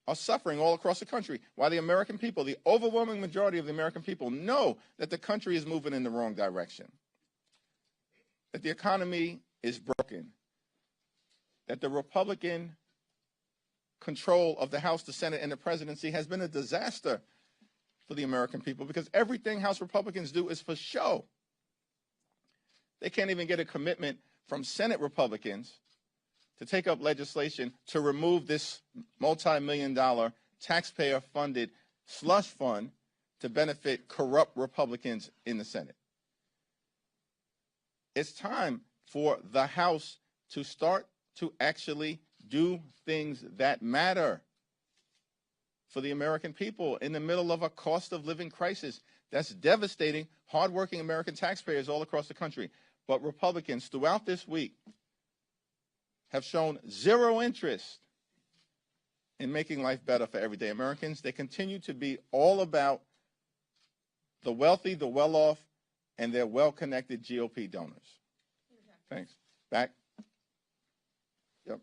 are suffering all across the country, while the American people, the overwhelming majority of the American people, know that the country is moving in the wrong direction, that the economy is broken, that the Republican control of the House, the Senate, and the presidency has been a disaster for the American people, because everything House Republicans do is for show. They can't even get a commitment from Senate Republicans to take up legislation to remove this multi-million-dollar taxpayer-funded slush fund to benefit corrupt Republicans in the Senate. It's time for the House to start to actually do things that matter for the American people in the middle of a cost of living crisis that's devastating hardworking American taxpayers all across the country. But Republicans throughout this week have shown zero interest in making life better for everyday Americans. They continue to be all about the wealthy, the well-off, and their well-connected GOP donors. Thanks. Back. Yep.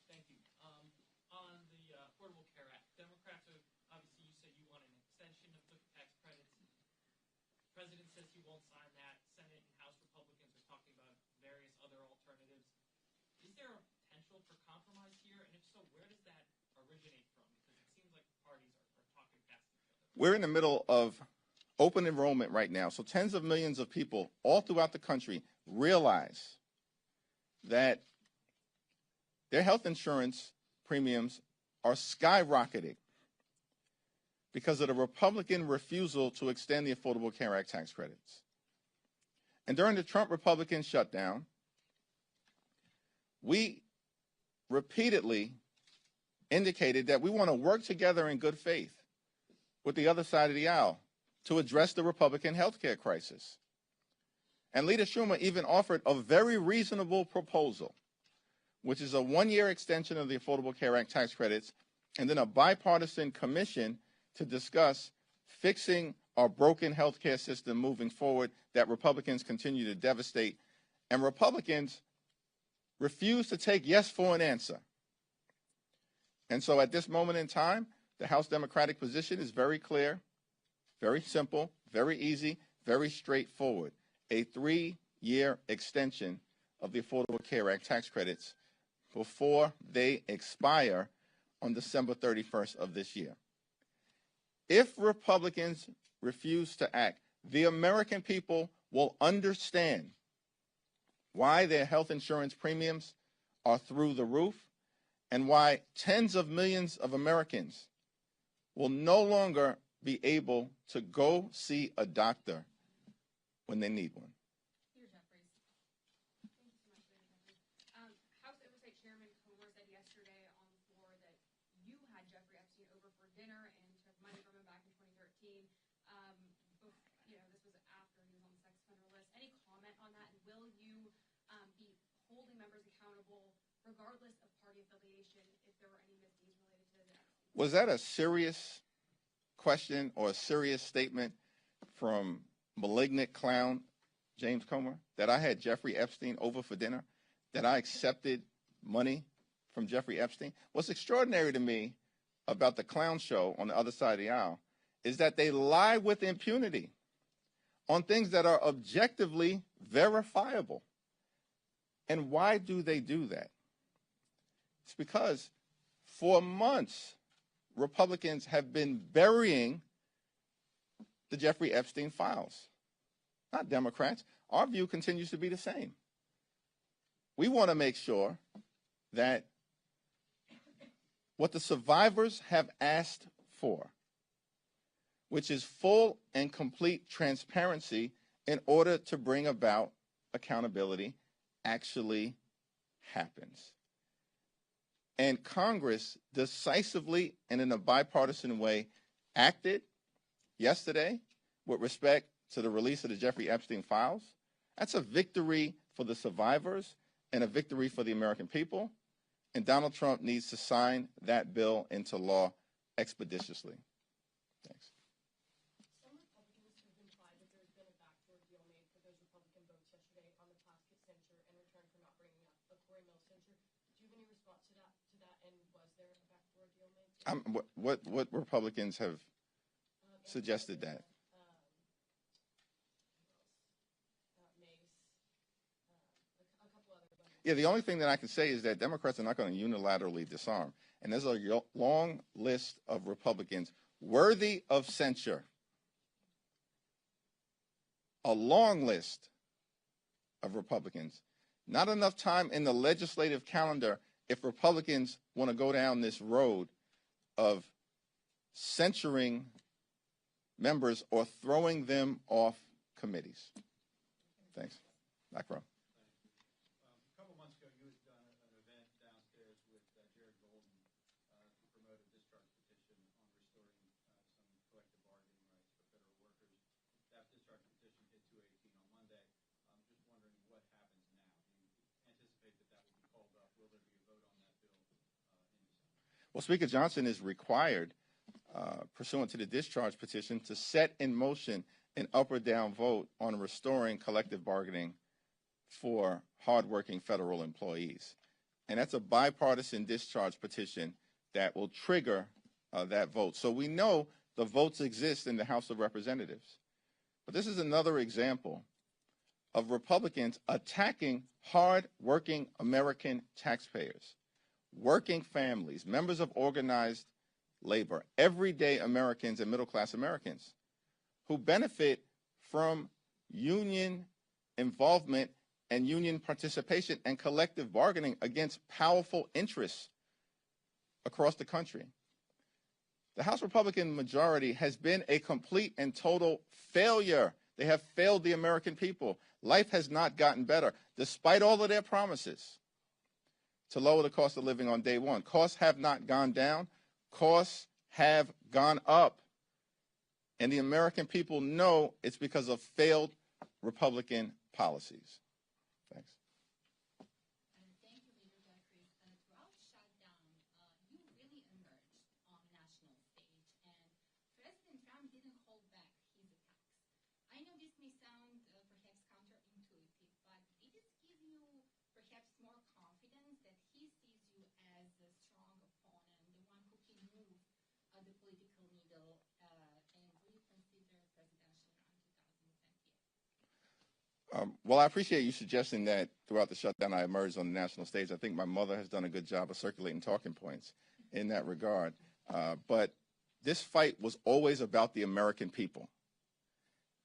Thank you. On the Affordable Care Act, Democrats are, obviously you said you want an extension of the tax credits. The President says he won't sign that. Senate and House Republicans are talking about various other alternatives. Is there a potential for compromise here? And if so, where does that originate from? Because it seems like parties are talking past each other. We're in the middle of open enrollment right now. So tens of millions of people all throughout the country realize that their health insurance premiums are skyrocketing because of the Republican refusal to extend the Affordable Care Act tax credits. And during the Trump Republican shutdown, we repeatedly indicated that we want to work together in good faith with the other side of the aisle to address the Republican health care crisis. And Leader Schumer even offered a very reasonable proposal, which is a one-year extension of the Affordable Care Act tax credits and then a bipartisan commission to discuss fixing our broken health care system moving forward that Republicans continue to devastate. And Republicans refuse to take yes for an answer. And so at this moment in time, the House Democratic position is very clear, very simple, very easy, very straightforward. A 3-year extension of the Affordable Care Act tax credits before they expire on December 31st of this year. If Republicans refuse to act, the American people will understand why their health insurance premiums are through the roof and why tens of millions of Americans will no longer be able to go see a doctor when they need one. Leader Jeffries. Thank you so much, Leader Jeffries. House Oversight Chairman Comer said yesterday on the floor that you had Jeffrey Epstein over for dinner and took money from him back in 2013. This was after he was on the sex offender list. Any comment on that? And will you be holding members accountable regardless of party affiliation if there were any misdeeds related to that? Was that a serious question or a serious statement from malignant clown James Comer, that I had Jeffrey Epstein over for dinner, that I accepted money from Jeffrey Epstein? What's extraordinary to me about the clown show on the other side of the aisle is that they lie with impunity on things that are objectively verifiable. And why do they do that? It's because for months, Republicans have been burying the Jeffrey Epstein files, not Democrats. Our view continues to be the same. We want to make sure that what the survivors have asked for, which is full and complete transparency in order to bring about accountability, actually happens. And Congress decisively and in a bipartisan way acted yesterday with respect to the release of the Jeffrey Epstein files. That's a victory for the survivors and a victory for the American people. And Donald Trump needs to sign that bill into law expeditiously. Thanks. Some Republicans have implied that there's been a backdoor deal made for those Republican votes yesterday on the Plaskett censure in return for not bringing up the Corey Mill censure. Do you have any response to that? And was there a backdoor deal made? What Republicans have suggested that? Yeah, the only thing that I can say is that Democrats are not going to unilaterally disarm. And there's a long list of Republicans worthy of censure. A long list of Republicans. Not enough time in the legislative calendar if Republicans want to go down this road of censuring members or throwing them off committees. Thanks. Back row. A couple months ago, you had done an event downstairs with Jared Golden to promote a discharge petition on restoring some collective bargaining rights for federal workers. That discharge petition hit 218 on Monday. I'm just wondering what happens now. Do you anticipate that will be called up? Will there be a vote on that bill in December? Well, Speaker Johnson is required, pursuant to the discharge petition, to set in motion an up or down vote on restoring collective bargaining for hardworking federal employees. And that's a bipartisan discharge petition that will trigger that vote. So we know the votes exist in the House of Representatives. But this is another example of Republicans attacking hardworking American taxpayers, working families, members of organized labor, everyday Americans and middle-class Americans who benefit from union involvement and union participation and collective bargaining against powerful interests across the country. The House Republican majority has been a complete and total failure. They have failed the American people. Life has not gotten better, despite all of their promises to lower the cost of living on day one. Costs have not gone down. Costs have gone up. And the American people know it's because of failed Republican policies. Thanks. Thank you, Leader Jeffries. Throughout the shutdown, you really emerged on the national stage, and President Trump didn't hold back his attacks. I know this may sound perhaps counterintuitive, but did it give you perhaps more confidence that he sees you as a strong opponent, the one who can move the political needle, and will you consider presidential run 2028? Well, I appreciate you suggesting that throughout the shutdown I emerged on the national stage. I think my mother has done a good job of circulating talking points in that regard. But this fight was always about the American people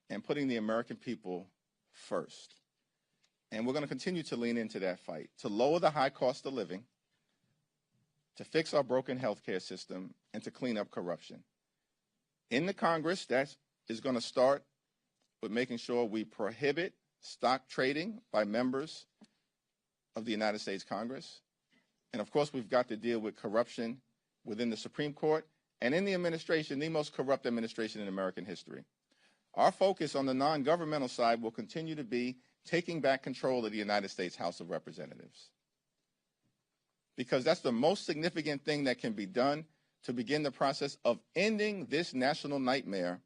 and putting the American people first. And we're going to continue to lean into that fight, to lower the high cost of living, to fix our broken healthcare system, and to clean up corruption. In the Congress, that is going to start with making sure we prohibit stock trading by members of the United States Congress. And of course, we've got to deal with corruption within the Supreme Court and in the administration, the most corrupt administration in American history. Our focus on the non-governmental side will continue to be taking back control of the United States House of Representatives, because that's the most significant thing that can be done to begin the process of ending this national nightmare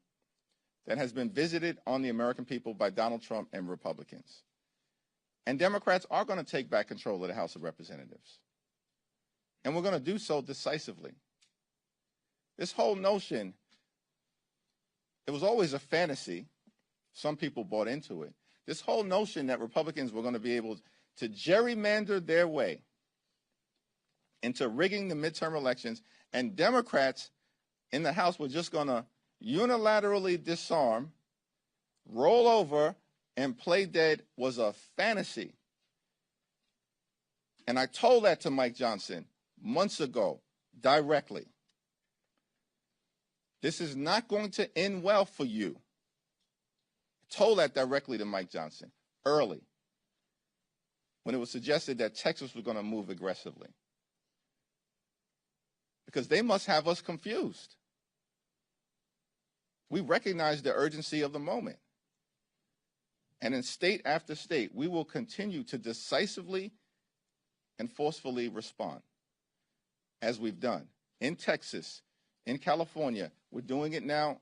that has been visited on the American people by Donald Trump and Republicans. And Democrats are going to take back control of the House of Representatives. And we're going to do so decisively. This whole notion, it was always a fantasy. Some people bought into it. This whole notion that Republicans were going to be able to gerrymander their way into rigging the midterm elections, and Democrats in the House were just going to unilaterally disarm, roll over, and play dead was a fantasy. And I told that to Mike Johnson months ago, directly. This is not going to end well for you. I told that directly to Mike Johnson, early, when it was suggested that Texas was going to move aggressively. Because they must have us confused. We recognize the urgency of the moment. And in state after state, we will continue to decisively and forcefully respond, as we've done in Texas, in California. We're doing it now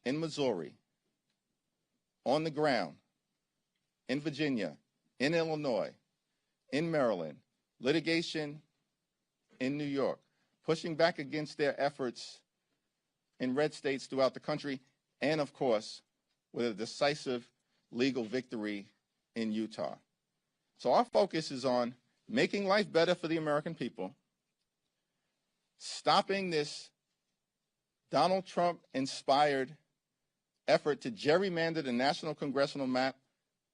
in Missouri, on the ground, in Virginia, in Illinois, in Maryland, litigation in New York. pushing back against their efforts in red states throughout the country, and of course, with a decisive legal victory in Utah. So our focus is on making life better for the American people, stopping this Donald Trump-inspired effort to gerrymander the national congressional map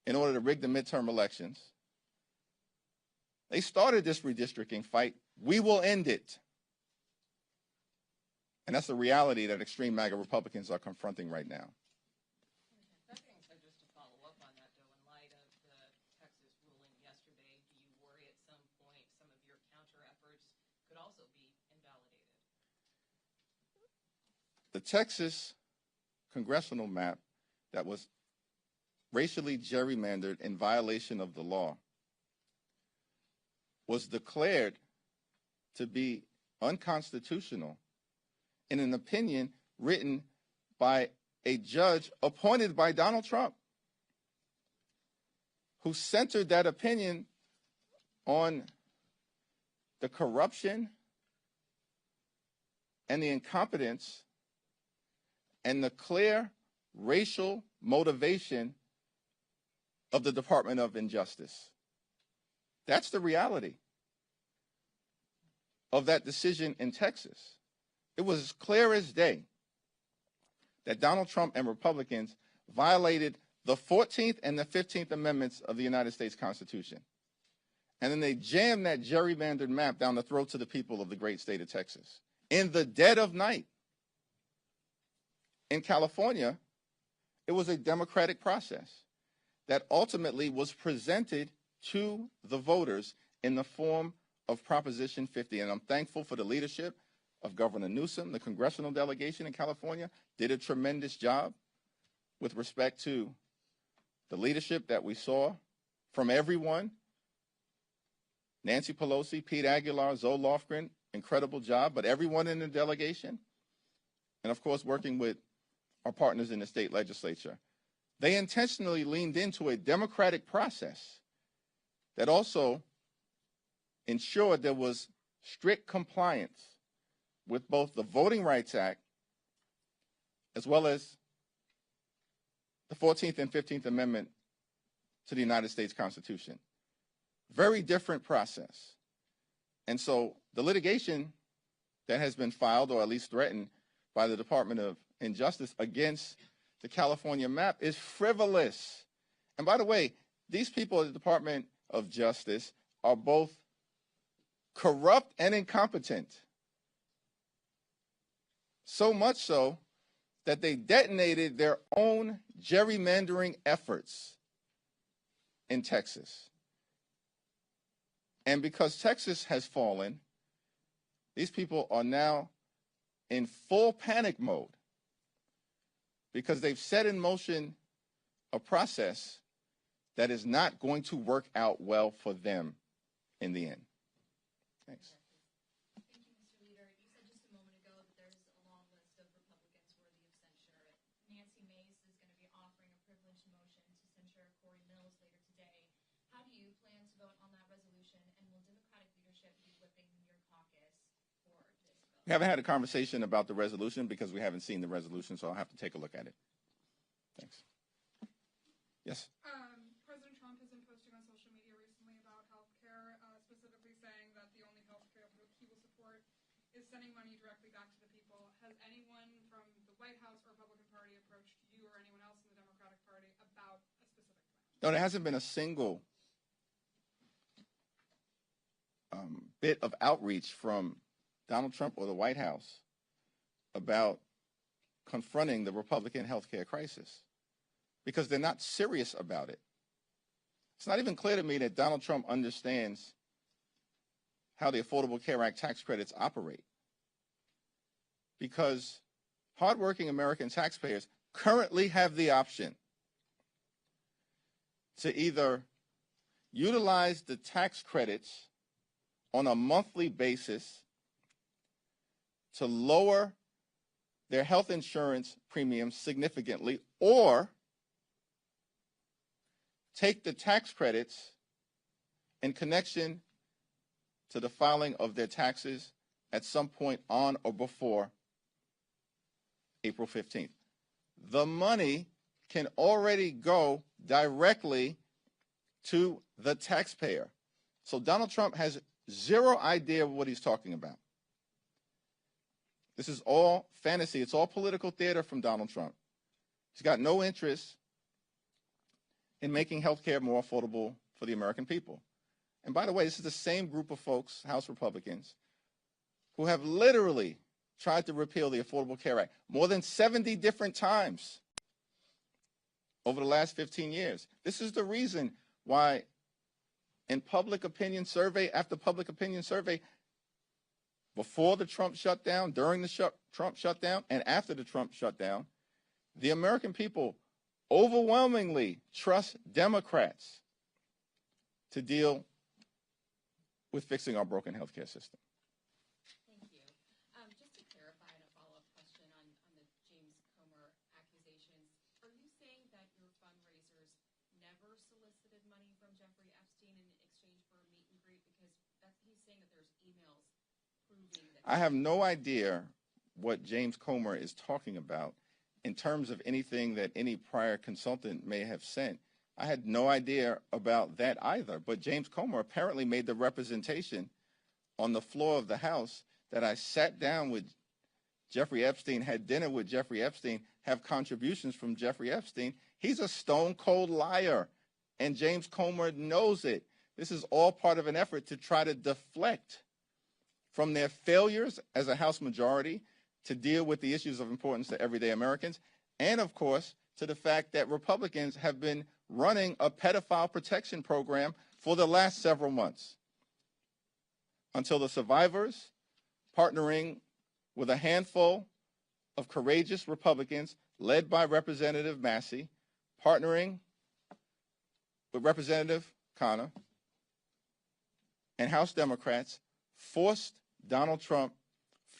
in order to rig the midterm elections. They started this redistricting fight. We will end it. And that's the reality that extreme MAGA Republicans are confronting right now. That being said, just to follow up on that, though, in light of the Texas ruling yesterday, do you worry at some point some of your counter efforts could also be invalidated? The Texas congressional map that was racially gerrymandered in violation of the law was declared to be unconstitutional in an opinion written by a judge appointed by Donald Trump, who centered that opinion on the corruption and the incompetence and the clear racial motivation of the Department of Injustice. That's the reality of that decision in Texas. It was as clear as day that Donald Trump and Republicans violated the 14th and the 15th Amendments of the United States Constitution. And then they jammed that gerrymandered map down the throats of the people of the great state of Texas in the dead of night. In California, it was a democratic process that ultimately was presented to the voters in the form of Proposition 50. And I'm thankful for the leadership of Governor Newsom. The congressional delegation in California did a tremendous job with respect to the leadership that we saw from everyone. Nancy Pelosi, Pete Aguilar, Zoe Lofgren, incredible job, but everyone in the delegation, and of course working with our partners in the state legislature, they intentionally leaned into a democratic process that also ensured there was strict compliance with both the Voting Rights Act as well as the 14th and 15th Amendment to the United States Constitution. Very different process. And so the litigation that has been filed, or at least threatened, by the Department of Injustice against the California map is frivolous. And by the way, these people at the Department of Justice are both corrupt and incompetent. So much so that they detonated their own gerrymandering efforts in Texas. And because Texas has fallen, these people are now in full panic mode because they've set in motion a process that is not going to work out well for them in the end. Thanks. Thank you, Mr. Leader. You said just a moment ago that there's a long list of Republicans worthy of censure. Nancy Mace is going to be offering a privileged motion to censure Corey Mills later today. How do you plan to vote on that resolution, and will Democratic leadership be whipping your caucus for this vote? We haven't had a conversation about the resolution because we haven't seen the resolution, so I'll have to take a look at it. Thanks. Yes? President Trump has been posting on social media recently about health care, specifically saying that the only health care he will support is sending money directly back to the people. Has anyone from the White House or Republican Party approached you or anyone else in the Democratic Party about a specific plan? No, there hasn't been a single bit of outreach from Donald Trump or the White House about confronting the Republican health care crisis because they're not serious about it. It's not even clear to me that Donald Trump understands how the Affordable Care Act tax credits operate, because hardworking American taxpayers currently have the option to either utilize the tax credits on a monthly basis to lower their health insurance premiums significantly, or take the tax credits in connection to the filing of their taxes at some point on or before April 15th. The money can already go directly to the taxpayer. So Donald Trump has zero idea of what he's talking about. This is all fantasy. It's all political theater from Donald Trump. He's got no interest in making health care more affordable for the American people. And by the way, this is the same group of folks, House Republicans, who have literally tried to repeal the Affordable Care Act more than 70 different times over the last 15 years. This is the reason why in public opinion survey after public opinion survey, before the Trump shutdown, during the Trump shutdown, and after the Trump shutdown, the American people overwhelmingly trust Democrats to deal with fixing our broken healthcare system. Thank you. Just to clarify and a follow-up question on the James Comer accusations, are you saying that your fundraisers never solicited money from Jeffrey Epstein in exchange for a meet and greet? Because he's saying that there's emails proving that. I have no idea what James Comer is talking about in terms of anything that any prior consultant may have sent. I had no idea about that either. But James Comer apparently made the representation on the floor of the House that I sat down with Jeffrey Epstein, had dinner with Jeffrey Epstein, have contributions from Jeffrey Epstein. He's a stone cold liar, and James Comer knows it. This is all part of an effort to try to deflect from their failures as a House majority to deal with the issues of importance to everyday Americans, and of course, to the fact that Republicans have been running a pedophile protection program for the last several months until the survivors, partnering with a handful of courageous Republicans led by Representative Massey, partnering with Representative Connor, and House Democrats forced Donald Trump,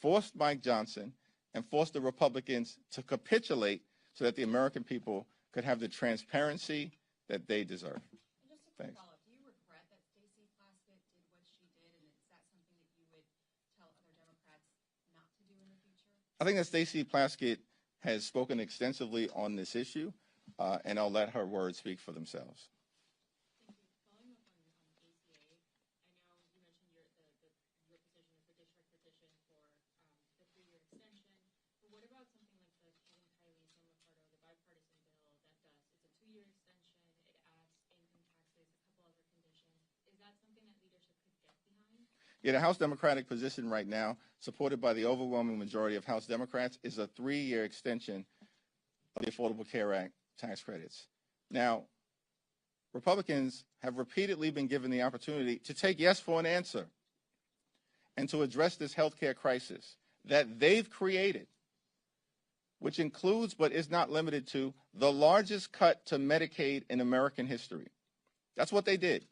forced Mike Johnson, and forced the Republicans to capitulate so that the American people could have the transparency that they deserve. And just a quick Thanks. follow-up, do you regret that Stacey Plaskett did what she did, and is that something that you would tell other Democrats not to do in the future? I think that Stacey Plaskett has spoken extensively on this issue, and I'll let her words speak for themselves. Thank you. Following up on ACA, I know you mentioned your position is the district petition for the 3-year extension, but what about something like the Kevin Kiley, Sam Ricardo, the bipartisan bill that does, it's a 2-year extension, it adds income taxes, a couple other conditions. Is that something that leadership could get behind? Yeah, the House Democratic position right now, supported by the overwhelming majority of House Democrats, is a 3-year extension of the Affordable Care Act tax credits. Now, Republicans have repeatedly been given the opportunity to take yes for an answer and to address this healthcare crisis that they've created, which includes but is not limited to the largest cut to Medicaid in American history. That's what they did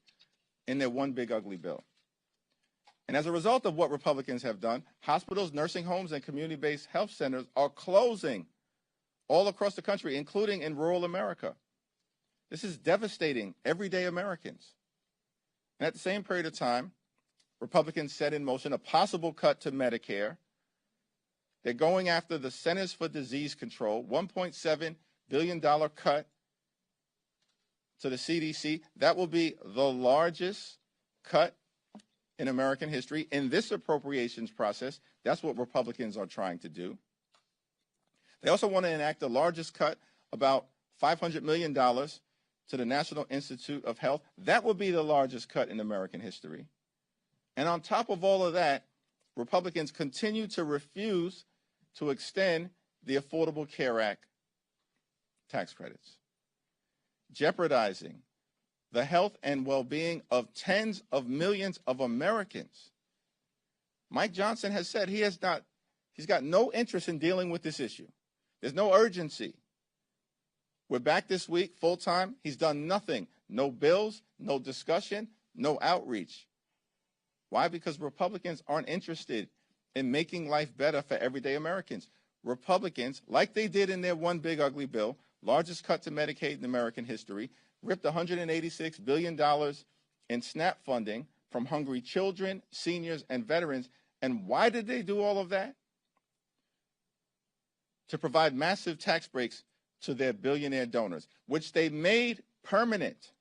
in their one big ugly bill. And as a result of what Republicans have done, hospitals, nursing homes, and community-based health centers are closing all across the country, including in rural America. This is devastating everyday Americans. And at the same period of time, Republicans set in motion a possible cut to Medicare. They're going after the Centers for Disease Control, $1.7 billion cut to the CDC. That will be the largest cut in American history. In this appropriations process, that's what Republicans are trying to do. They also want to enact the largest cut, about $500 million, to the National Institute of Health. That will be the largest cut in American history. And on top of all of that, Republicans continue to refuse to extend the Affordable Care Act tax credits, jeopardizing the health and well-being of tens of millions of Americans. Mike Johnson has said he's got no interest in dealing with this issue. There's no urgency. We're back this week full-time. He's done nothing. No bills, no discussion, no outreach. Why? Because Republicans aren't interested in making life better for everyday Americans. Republicans, like they did in their one big ugly bill, largest cut to Medicaid in American history, ripped $186 billion in SNAP funding from hungry children, seniors, and veterans, And why did they do all of that? To provide massive tax breaks to their billionaire donors, which they made permanent.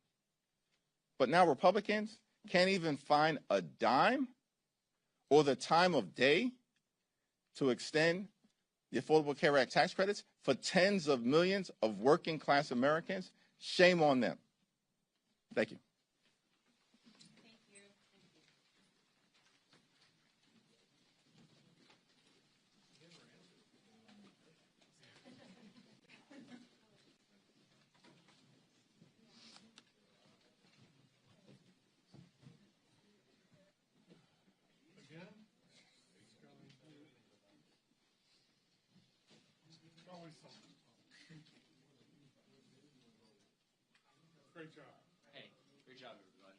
But now Republicans can't even find a dime or the time of day to extend the Affordable Care Act tax credits for tens of millions of working class Americans. Shame on them. Thank you. Thank you. Again? Always something. Great job. Hey, great job, everybody.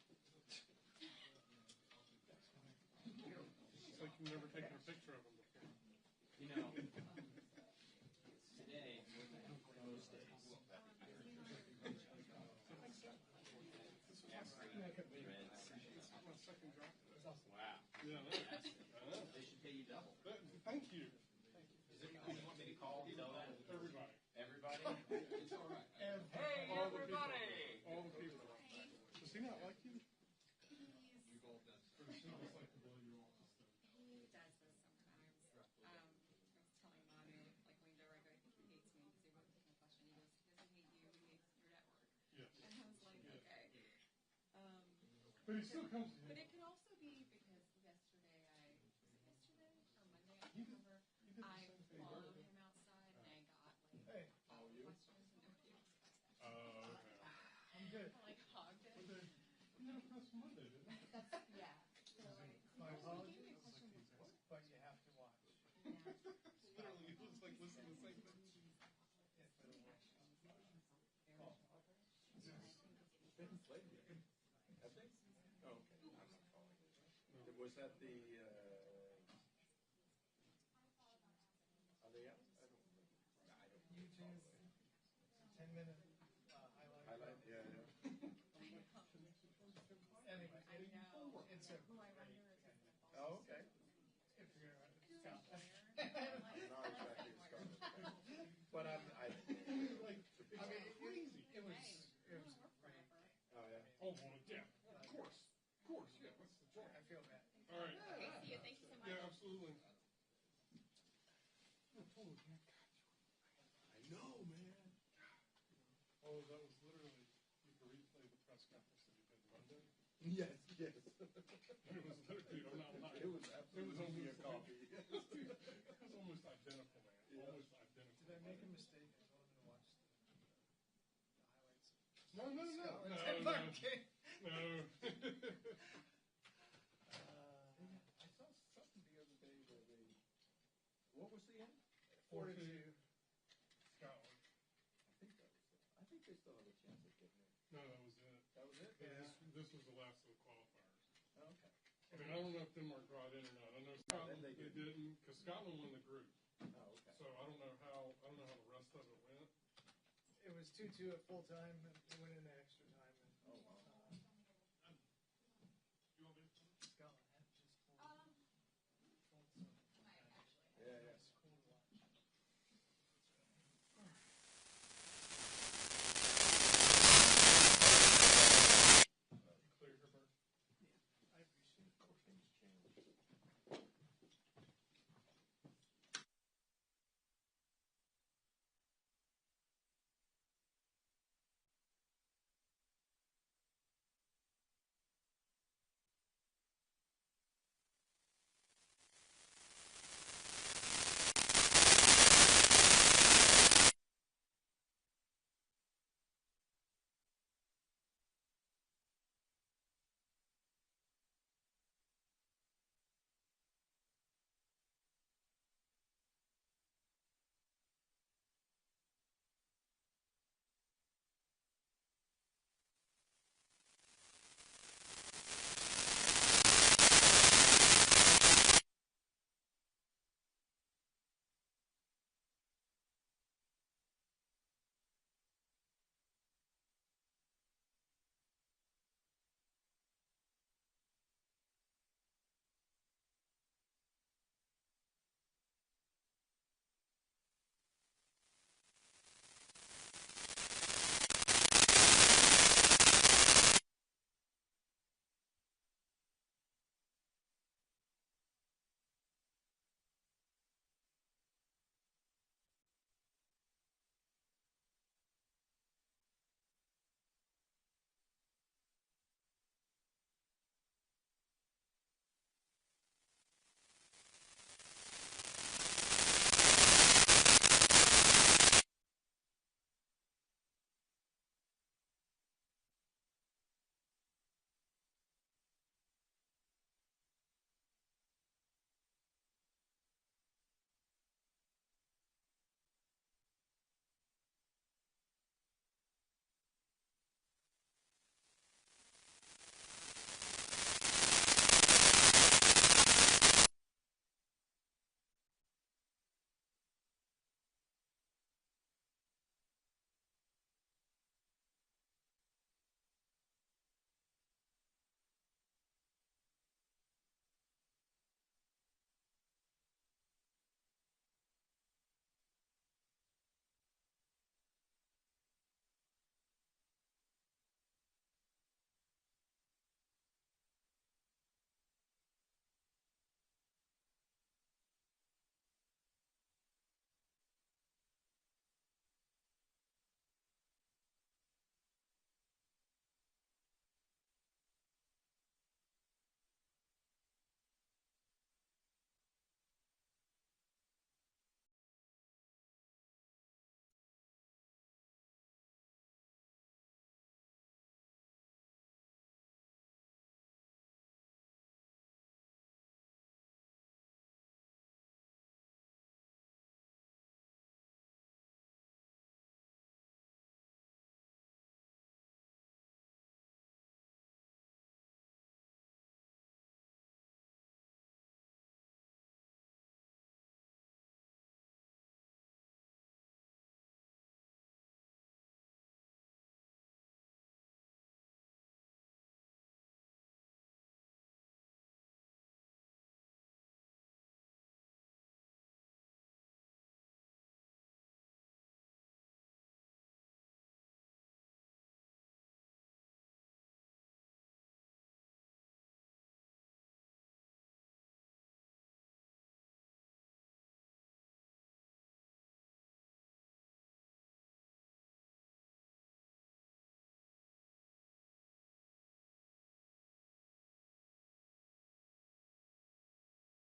It's like you've never taken a picture of him before. You know, today, most days, wow. Yeah, They should pay you double. thank you. Is it, you want me to call, tell that? Everybody. Everybody? It's all right. Hey, all everybody! All the people. Does he not like you? He does this sometimes. I was telling Manu, like when you go regular, he hates me because he won't take my question. He goes, he doesn't hate you, he hates your network. Yes. And I was like, Yes. okay. But he still comes to But you. it could also be because yesterday or Monday, I can't remember. You did the I same thing. followed him outside and I got Hey. all the questions and nobody else got that. Oh, okay. I'm good. I like hogged it. You had a press Monday, didn't you? Yeah. So like, My he apologies. gave me a question before. But you have to watch. Yeah. Literally, it was like listening to the same thing. Was that the, YouTube, 10-minute highlight. yeah. Anyway, I know. it's a Who I wonder is if my boss Oh, okay. if you're gonna is Scott. a lawyer. I'm like, Not exactly Scott. But like, I mean, it was hey, great. you wanna work forever. Oh, yeah. Oh, well, yeah, of course, yeah, what's the joy? I feel bad. All right. Okay, see you. Thank you so much. Yeah, absolutely. Oh, totally. I know, man. Oh, that was literally, you can replay the press conference that he did Monday. Yes. It was literally, dude, I'm not lying. It was absolutely a copy. It was almost identical, man. Yeah. Almost identical. Did I make a mistake? I told him to watch the highlights. No. Scotland's No. Denmark game. No. I saw something the other day where they, what was the end? 4-2. Scotland. I think they still have a chance of getting it. No, that was it. That was it? Yeah, this was the last of the qualifiers. Oh, okay. I mean, I don't know if Denmark got in or not. I know Scotland, they they didn't. didn't, because Scotland won the group. Oh, okay. So I don't know how the rest of it went. It was 2-2 at full time and it went into extra